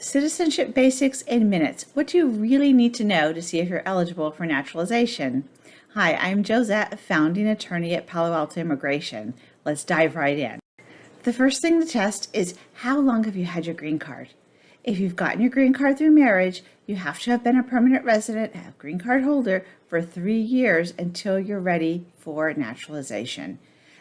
Citizenship basics in minutes. What do you really need to know to see if you're eligible for naturalization? Hi, I'm Josette, founding attorney at Palo Alto Immigration. Let's dive right in. The first thing to test is how long have you had your green card? If you've gotten your green card through marriage, you have to have been a permanent resident, a green card holder for 3 years until you're ready for naturalization.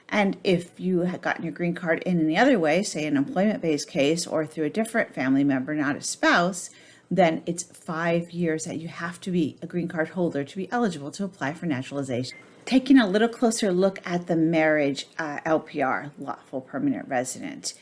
And if you had gotten your green card in any other way, say an employment-based case or through a different family member, not a spouse, then it's 5 years that you have to be a green card holder to be eligible to apply for naturalization. Taking a little closer look at the marriage LPR, lawful permanent resident.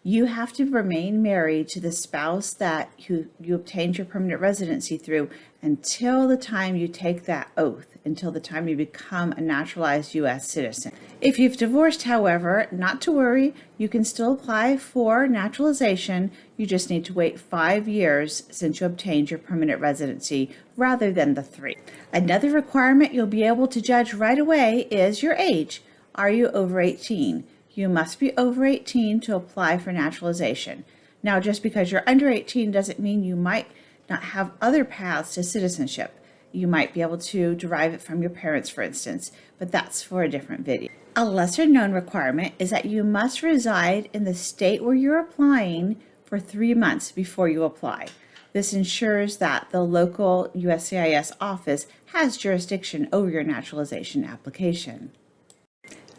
You have to remain married to the spouse that you obtained your permanent residency through until the time you take that oath, until the time you become a naturalized U.S. citizen. If you've divorced, however, not to worry, you can still apply for naturalization. You just need to wait 5 years since you obtained your permanent residency rather than the 3. Another requirement you'll be able to judge right away is your age. Are you over 18? You must be over 18 to apply for naturalization. Now, just because you're under 18 doesn't mean you might not have other paths to citizenship. You might be able to derive it from your parents, for instance, but that's for a different video. A lesser known requirement is that you must reside in the state where you're applying for 3 months before you apply. This ensures that the local USCIS office has jurisdiction over your naturalization application.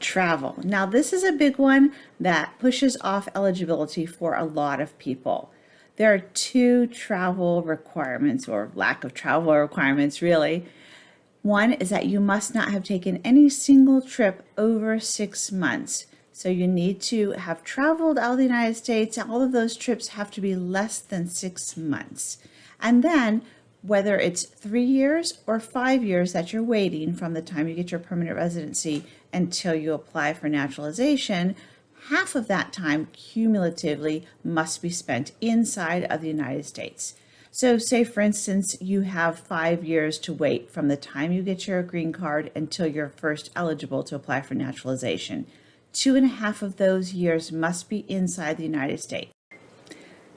Travel. Now, this is a big one that pushes off eligibility for a lot of people. There are 2 travel requirements, or lack of travel requirements, really. One is that you must not have taken any single trip over 6 months. So you need to have traveled out of the United States. All of those trips have to be less than 6 months. And then whether it's 3 years or 5 years that you're waiting from the time you get your permanent residency until you apply for naturalization, half of that time cumulatively must be spent inside of the United States. So say, for instance, you have 5 years to wait from the time you get your green card until you're first eligible to apply for naturalization. 2.5 of those years must be inside the United States.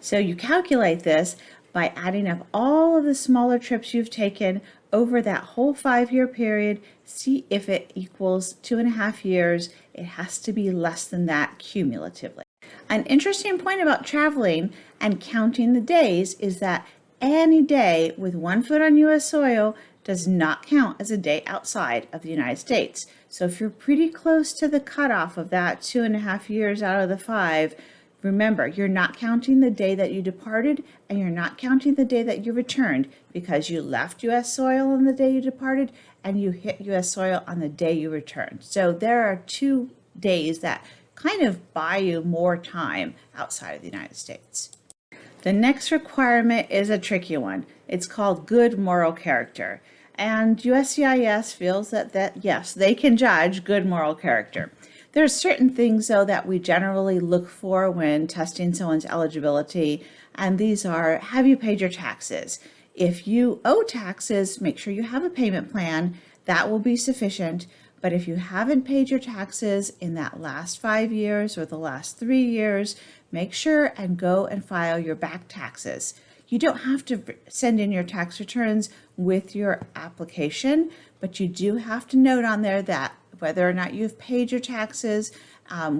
So you calculate this by adding up all of the smaller trips you've taken over that whole 5-year period. See if it equals 2.5 years. It has to be less than that cumulatively. An interesting point about traveling and counting the days is that any day with 1 foot on U.S. soil does not count as a day outside of the United States. So if you're pretty close to the cutoff of that 2.5 years out of the 5, remember, you're not counting the day that you departed, and you're not counting the day that you returned, because you left U.S. soil on the day you departed and you hit U.S. soil on the day you returned. So there are 2 days that kind of buy you more time outside of the United States. The next requirement is a tricky one. It's called good moral character. And USCIS feels that yes, they can judge good moral character. There are certain things, though, that we generally look for when testing someone's eligibility, and these are: have you paid your taxes? If you owe taxes, make sure you have a payment plan. That will be sufficient. But if you haven't paid your taxes in that last 5 years or the last 3 years, make sure and go and file your back taxes. You don't have to send in your tax returns with your application, but you do have to note on there that whether or not you've paid your taxes,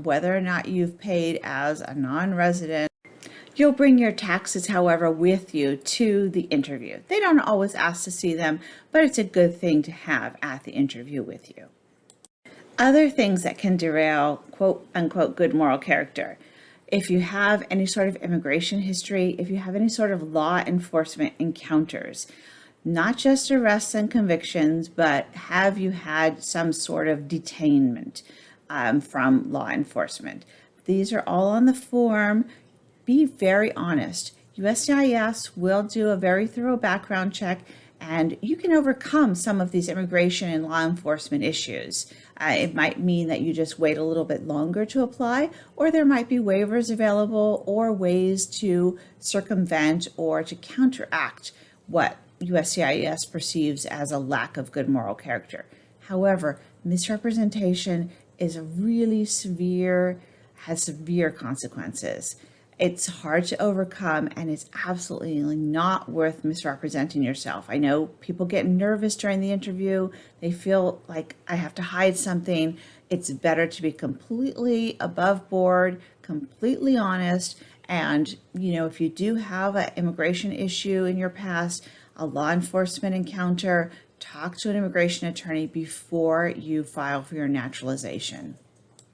whether or not you've paid as a non-resident. You'll bring your taxes, however, with you to the interview. They don't always ask to see them, but it's a good thing to have at the interview with you. Other things that can derail quote unquote good moral character: if you have any sort of immigration history, if you have any sort of law enforcement encounters, not just arrests and convictions, but have you had some sort of detainment from law enforcement? These are all on the form. Be very honest. USCIS will do a very thorough background check, and you can overcome some of these immigration and law enforcement issues. It might mean that you just wait a little bit longer to apply, or there might be waivers available or ways to circumvent or to counteract what USCIS perceives as a lack of good moral character. However, misrepresentation is really severe, has severe consequences. It's hard to overcome, and it's absolutely not worth misrepresenting yourself. I know people get nervous during the interview. They feel like I have to hide something. It's better to be completely above board, completely honest. And, if you do have an immigration issue in your past, a law enforcement encounter, talk to an immigration attorney before you file for your naturalization.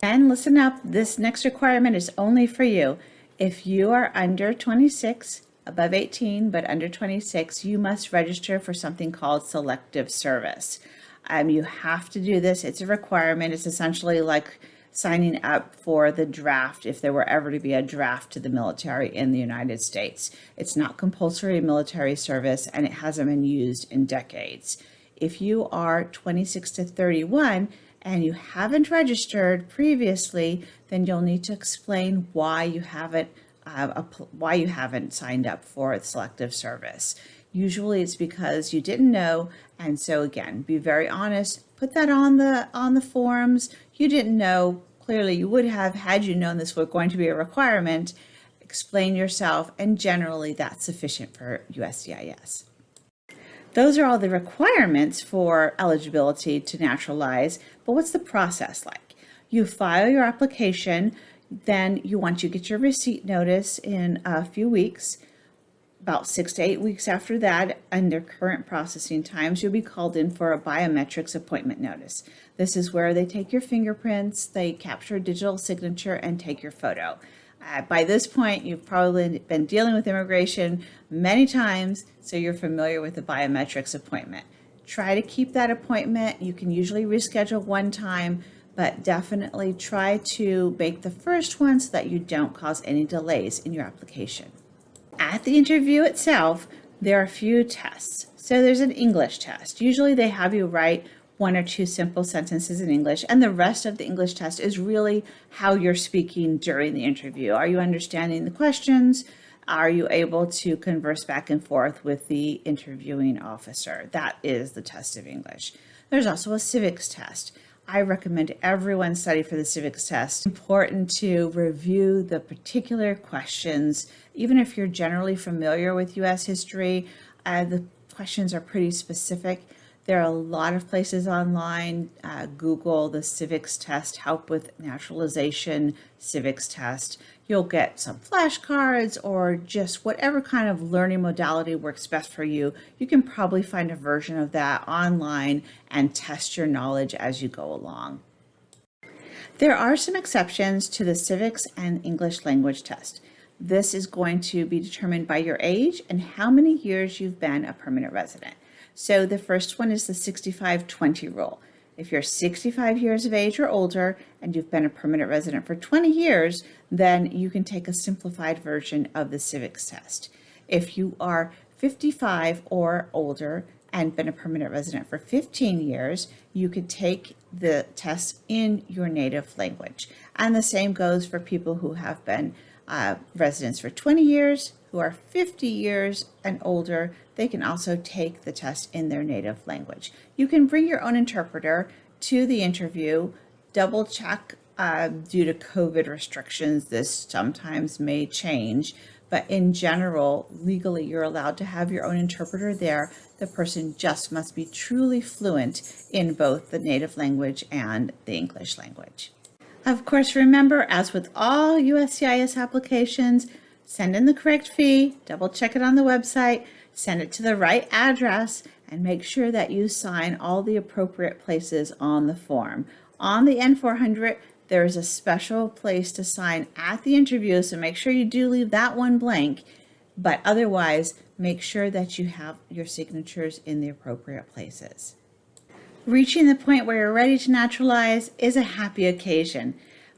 And listen up, this next requirement is only for you. If you are under 26, above 18, but under 26, you must register for something called selective service. You have to do this. It's a requirement. It's essentially like signing up for the draft if there were ever to be a draft to the military in the United States. It's not compulsory military service, and it hasn't been used in decades. If you are 26 to 31 and you haven't registered previously, then you'll need to explain why you haven't signed up for selective service. Usually it's because you didn't know, and so again, be very honest. Put that on the forms. You didn't know. Clearly, you would have had you known this was going to be a requirement. Explain yourself, and generally that's sufficient for USCIS. Those are all the requirements for eligibility to naturalize, but what's the process like? You file your application, then once you get your receipt notice in a few weeks, about 6 to 8 weeks after that, under current processing times, you'll be called in for a biometrics appointment notice. This is where they take your fingerprints, they capture a digital signature, and take your photo. By this point, you've probably been dealing with immigration many times, so you're familiar with the biometrics appointment. Try to keep that appointment. You can usually reschedule one time, but definitely try to make the first one so that you don't cause any delays in your application. At the interview itself, there are a few tests. So there's an English test. Usually they have you write 1 or 2 simple sentences in English, and the rest of the English test is really how you're speaking during the interview. Are you understanding the questions? Are you able to converse back and forth with the interviewing officer? That is the test of English. There's also a civics test. I recommend everyone study for the civics test. It's important to review the particular questions. Even if you're generally familiar with U.S. history, the questions are pretty specific. There are a lot of places online. Google the civics test, help with naturalization civics test. You'll get some flashcards or just whatever kind of learning modality works best for you. You can probably find a version of that online and test your knowledge as you go along. There are some exceptions to the civics and English language test. This is going to be determined by your age and how many years you've been a permanent resident. So the first one is the 65-20 rule. If you're 65 years of age or older and you've been a permanent resident for 20 years, then you can take a simplified version of the civics test. If you are 55 or older and been a permanent resident for 15 years, you could take the test in your native language. And the same goes for people who have been residents for 20 years, who are 50 years and older. They can also take the test in their native language. You can bring your own interpreter to the interview, double check. Due to COVID restrictions, this sometimes may change, but in general, legally, you're allowed to have your own interpreter there. The person just must be truly fluent in both the native language and the English language. Of course, remember, as with all USCIS applications, send in the correct fee, double check it on the website, send it to the right address, and make sure that you sign all the appropriate places on the form. On the N400, there is a special place to sign at the interview, so make sure you do leave that one blank, but otherwise, make sure that you have your signatures in the appropriate places. Reaching the point where you're ready to naturalize is a happy occasion.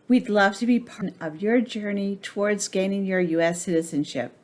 We'd love to be part of your journey towards gaining your U.S. citizenship.